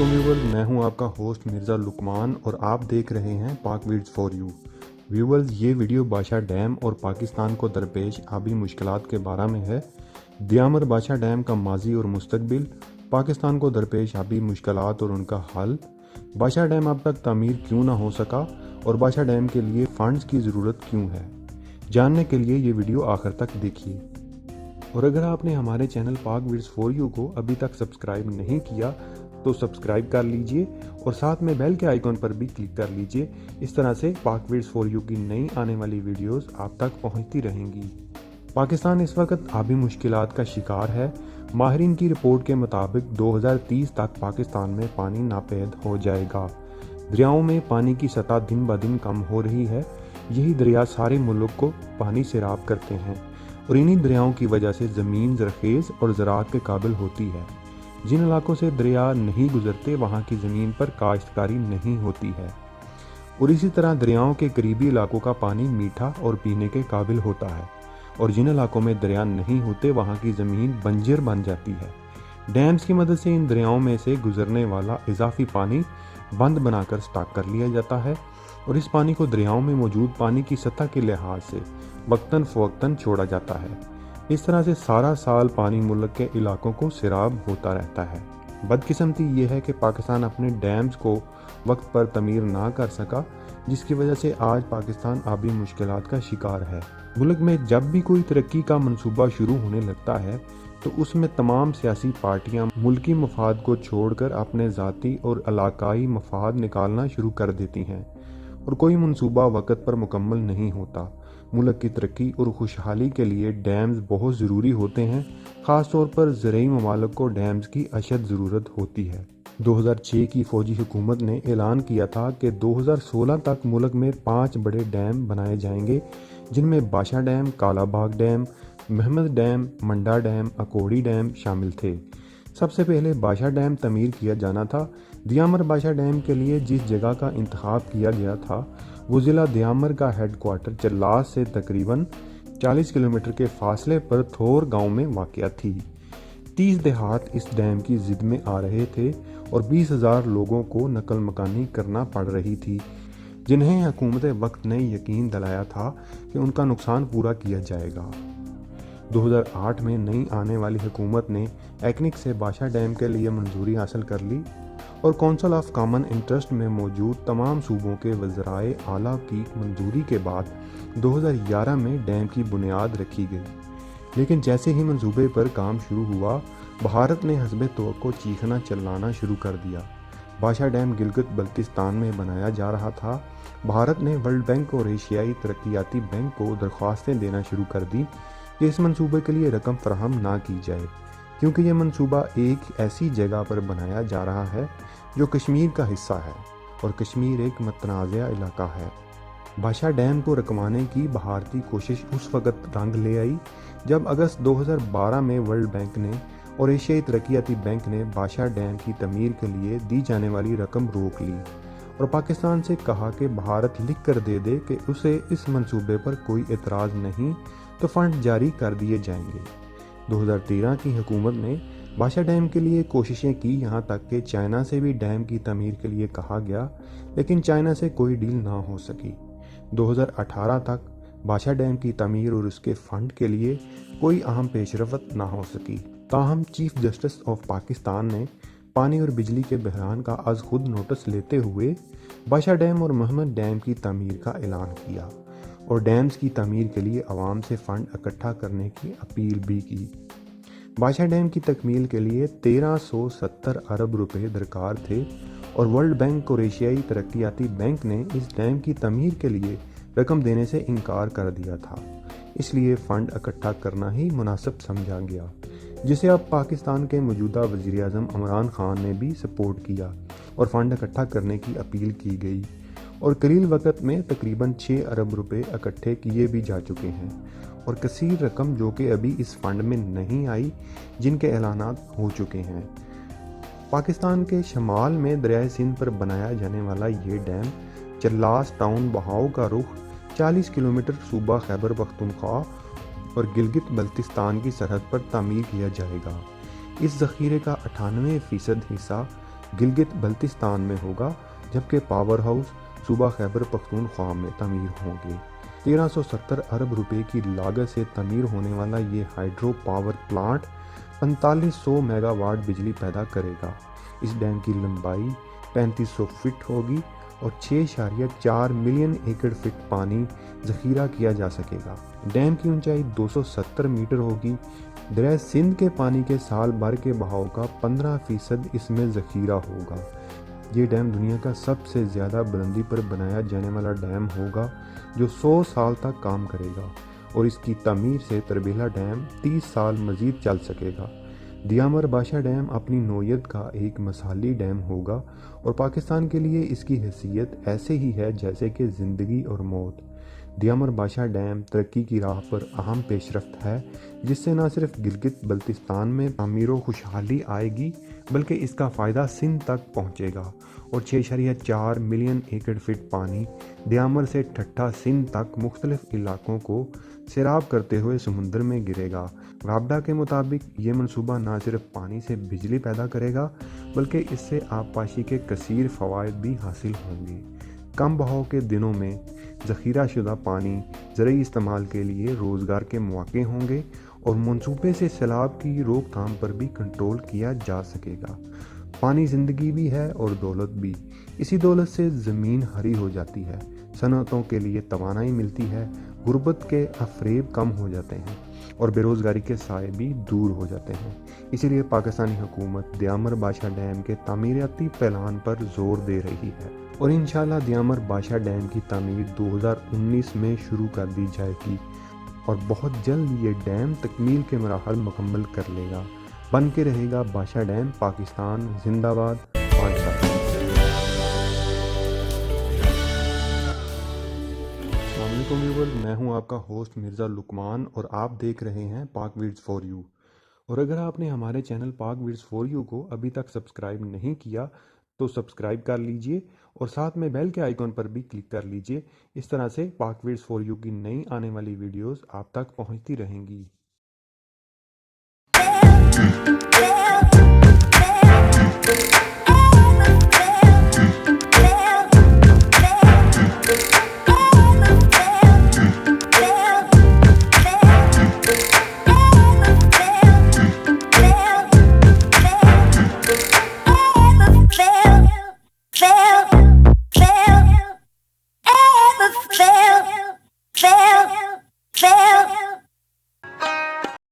वालेकुम व्यूवर्स, मैं हूं आपका होस्ट मिर्ज़ा लुकमान और आप देख रहे हैं पाक वीड्स फॉर यू। व्यूवर्स, ये वीडियो बादशाह डैम और पाकिस्तान को दरपेश आबी मुश्किलात के बारे में है। दियामर बादशाह डैम का माजी और मुस्तकबिल, पाकिस्तान को दरपेश आबी मुश्किलात और उनका हल, बादशाह डैम अब तक तामीर क्यों ना हो सका और बादशाह डैम के लिए फंड्स की ज़रूरत क्यों है। जानने के लिए ये वीडियो आखिर तक देखिए। और अगर आपने हमारे चैनल पाक वीड्स फॉर यू को अभी तक सब्सक्राइब नहीं किया तो सब्सक्राइब कर लीजिए और साथ में बेल के आइकॉन पर भी क्लिक कर लीजिए। इस तरह से पाक वीड्स फॉर यू की नई आने वाली वीडियोस आप तक पहुंचती रहेंगी। पाकिस्तान इस वक्त आबी मुश्किलात का शिकार है। माहिरीन की रिपोर्ट के मुताबिक 2030 तक पाकिस्तान में पानी नापैद हो जाएगा। दरियाओं में पानी की सतह दिन ब दिन कम हो रही है। यही दरिया सारे मुल्क को पानी सैराब करते हैं और इन्हीं दरियाओं की वजह से ज़मीन ज़रखेज़ और ज़राअत के काबिल होती है। जिन इलाकों से दरिया नहीं गुजरते वहाँ की ज़मीन पर काश्तकारी नहीं होती है और इसी तरह दरियाओं के करीबी इलाकों का पानी मीठा और पीने के काबिल होता है और जिन इलाकों में दरिया नहीं होते वहाँ की ज़मीन बंजर बन जाती है। डैम्स की मदद से इन दरियाओं में से गुजरने वाला इजाफी पानी बंद बनाकर स्टॉक कर लिया जाता है और इस पानी को दरियाओं में मौजूद पानी की सतह के लिहाज से वक्तन फ़वक्तन छोड़ा जाता है। इस तरह से सारा साल पानी मुल्क के इलाकों को सैराब होता रहता है। बदकिस्मती ये है कि पाकिस्तान अपने डैम्स को वक्त पर तमीर ना कर सका, जिसकी वजह से आज पाकिस्तान आबी मुश्किलात का शिकार है। मुल्क में जब भी कोई तरक्की का मंसूबा शुरू होने लगता है तो उसमें तमाम सियासी पार्टियां मुल्की मफाद को छोड़कर अपने ज़ाती और इलाकाई मफाद निकालना शुरू कर देती हैं और कोई मंसूबा वक्त पर मुकम्मल नहीं होता। मुल्क की तरक्की और खुशहाली के लिए डैम्स बहुत ज़रूरी होते हैं। ख़ास तौर पर ज़रई ममालिक को डैम्स की अशद ज़रूरत होती है। 2006 की फ़ौजी हुकूमत ने ऐलान किया था कि 2016 तक मुल्क में 5 बड़े डैम बनाए जाएंगे, जिनमें Badshah dam, Kalabagh dam, Mohmand dam, Manda dam, Akori dam शामिल थे। सबसे पहले बादशाह डैम तमीर किया जाना था। दियामर बादशाह डैम के लिए जिस जगह का इंतखाब किया गया था वो ज़िला दियामर का हेडक्वार्टर चल्लास से तकरीबन 40 किलोमीटर के फासले पर थोर गांव में वाक़या थी। 30 देहात इस डैम की ज़िद में आ रहे थे और 20,000 लोगों को नकल मकानी करना पड़ रही थी, जिन्हें हुकूमत वक्त ने यकीन दिलाया था कि उनका नुकसान पूरा किया जाएगा। 2008 में नई आने वाली हुकूमत ने एक्निक से बादशाह डैम के लिए मंजूरी हासिल कर ली और कौंसिल ऑफ कॉमन इंटरेस्ट में मौजूद तमाम सूबों के वज़राए आला की मंजूरी के बाद 2011 में डैम की बुनियाद रखी गई। लेकिन जैसे ही मंसूबे पर काम शुरू हुआ, भारत ने हस्बे तवक्को चीखना चिल्लाना शुरू कर दिया। बादशाह डैम गिलगित बल्तिस्तान में बनाया जा रहा था। भारत ने वर्ल्ड बैंक और एशियाई तरक्याती बैंक को दरख्वास्तें देना शुरू कर दी कि इस मंसूबे के लिए रकम फराहम ना की जाए, क्योंकि यह मंसूबा एक ऐसी जगह पर बनाया जा रहा है जो कश्मीर का हिस्सा है और कश्मीर एक मतनाज़ा इलाका है। बादशाह डैम को रकवाने की भारतीय कोशिश उस वक़्त रंग ले आई जब अगस्त 2012 में वर्ल्ड बैंक ने और एशियाई तरक्याती बैंक ने बादशाह डैम की तमीर के लिए दी जाने वाली रकम रोक ली और पाकिस्तान से कहा कि भारत लिख कर दे दे कि उसे इस मंसूबे पर कोई एतराज़ नहीं तो फंड जारी कर दिए जाएंगे। 2013 की हुकूमत ने बादशाह डैम के लिए कोशिशें की, यहाँ तक कि चाइना से भी डैम की तमीर के लिए कहा गया, लेकिन चाइना से कोई डील ना हो सकी। 2018 तक बादशाह डैम की तमीर और उसके फंड के लिए कोई अहम पेशरफत ना हो सकी। ताहम चीफ जस्टिस ऑफ पाकिस्तान ने पानी और बिजली के बहरान का आज खुद नोटिस लेते हुए बादशाह डैम और महमद डैम की तमीर का ऐलान किया और डैम्स की तमीर के लिए आवाम से फ़ंड इकट्ठा करने की अपील भी की। बादशाह डैम की तकमील के लिए 1370 अरब रुपए दरकार थे और वर्ल्ड बैंक और एशियाई तरक्याती बैंक ने इस डैम की तमीर के लिए रकम देने से इनकार कर दिया था। इसलिए फ़ंड इकट्ठा करना ही मुनासिब समझा गया, जिसे अब पाकिस्तान के मौजूदा वज़ीर-ए-आज़म इमरान खान ने भी सपोर्ट किया और फ़ंड इकट्ठा करने की अपील की गई और करील वक़्त में तकरीबन 6 अरब रुपए इकट्ठे किए भी जा चुके हैं और कसीर रकम जो कि अभी इस फंड में नहीं आई, जिनके ऐलानात हो चुके हैं। पाकिस्तान के शमाल में दरियाए सिंध पर बनाया जाने वाला ये डैम चल्लास टाउन बहाव का रुख 40 किलोमीटर सूबा खैबर पख्तूनख्वा और गिलगित बल्तिस्तान की सरहद पर तामीर किया जाएगा। इस ज़ख़ीरे का 98% हिस्सा गिलगित बल्तिस्तान में होगा, जबकि पावर हाउस सूबा खैबर पख्तूनख्वा में तमीर होंगे। 1370 अरब रुपए की लागत से तमीर होने वाला ये हाइड्रो पावर प्लांट 4500 मेगावाट बिजली पैदा करेगा। इस डैम की लंबाई 3500 फीट होगी और 6.4 मिलियन एकड़ फीट पानी ज़ख़ीरा किया जा सकेगा। डैम की ऊंचाई 270 मीटर होगी। दरिया सिंध के पानी के साल भर के बहाव का 15% इसमें ज़ख़ीरा होगा। ये डैम दुनिया का सबसे ज़्यादा बुलंदी पर बनाया जाने वाला डैम होगा, जो 100 साल तक काम करेगा और इसकी तमीर से तरबेला डैम 30 साल मज़ीद चल सकेगा। दियामर बाशा डैम अपनी नौयत का एक मिसाली डैम होगा और पाकिस्तान के लिए इसकी हैसियत ऐसे ही है जैसे कि ज़िंदगी और मौत। दियामर बाशा डैम तरक्की की राह पर अहम पेशरफ्त है, जिससे न सिर्फ गिलगित बल्तिस्तान में तामीर व खुशहाली आएगी, बल्कि इसका फ़ायदा सिंध तक पहुँचेगा और 6.4 मिलियन एकड़ फीट पानी दियामर से ठट्ठा सिंध तक मुख्तलिफ इलाकों को सैराब करते हुए समुंदर में गिरेगा। राबडा के मुताबिक ये मनसूबा न सिर्फ पानी से बिजली पैदा करेगा, बल्कि इससे आबपाशी के कसीर फ़वाइद भी हासिल होंगे। कम बहाव के दिनों में ज़ख़ीरा शुदा पानी ज़रूरी इस्तेमाल के लिए रोज़गार के मौके होंगे और मनसूबे से सैलाब की रोकथाम पर भी कंट्रोल किया जा सकेगा। पानी ज़िंदगी भी है और दौलत भी। इसी दौलत से ज़मीन हरी हो जाती है, सनअतों के लिए तवानाई मिलती है, गुर्बत के अफरेब कम हो जाते हैं और बेरोज़गारी के साए भी दूर हो जाते हैं। इसीलिए पाकिस्तानी हुकूमत दियामर बाशा डैम के तामीराती प्लान पर ज़ोर दे रही है और इंशाअल्लाह दियामर बाशा डैम की तामीर 2019 में शुरू कर दी जाएगी और बहुत जल्द ये डैम तकमील के मराहल मुकम्मल कर लेगा। बन के रहेगा बाशा डैम। पाकिस्तान जिंदाबाद। अस्सलामुअलैकुम व्यूअर्स, मैं हूं आपका होस्ट मिर्ज़ा लुकमान और आप देख रहे हैं पाक वीड्स फॉर यू। और अगर आपने हमारे चैनल पाक वीड्स फॉर यू को अभी तक सब्सक्राइब नहीं किया तो सब्सक्राइब कर लीजिए और साथ में बेल के आइकॉन पर भी क्लिक कर लीजिए। इस तरह से पाक वीड्स फॉर यू की नई आने वाली वीडियोस आप तक पहुंचती रहेंगी।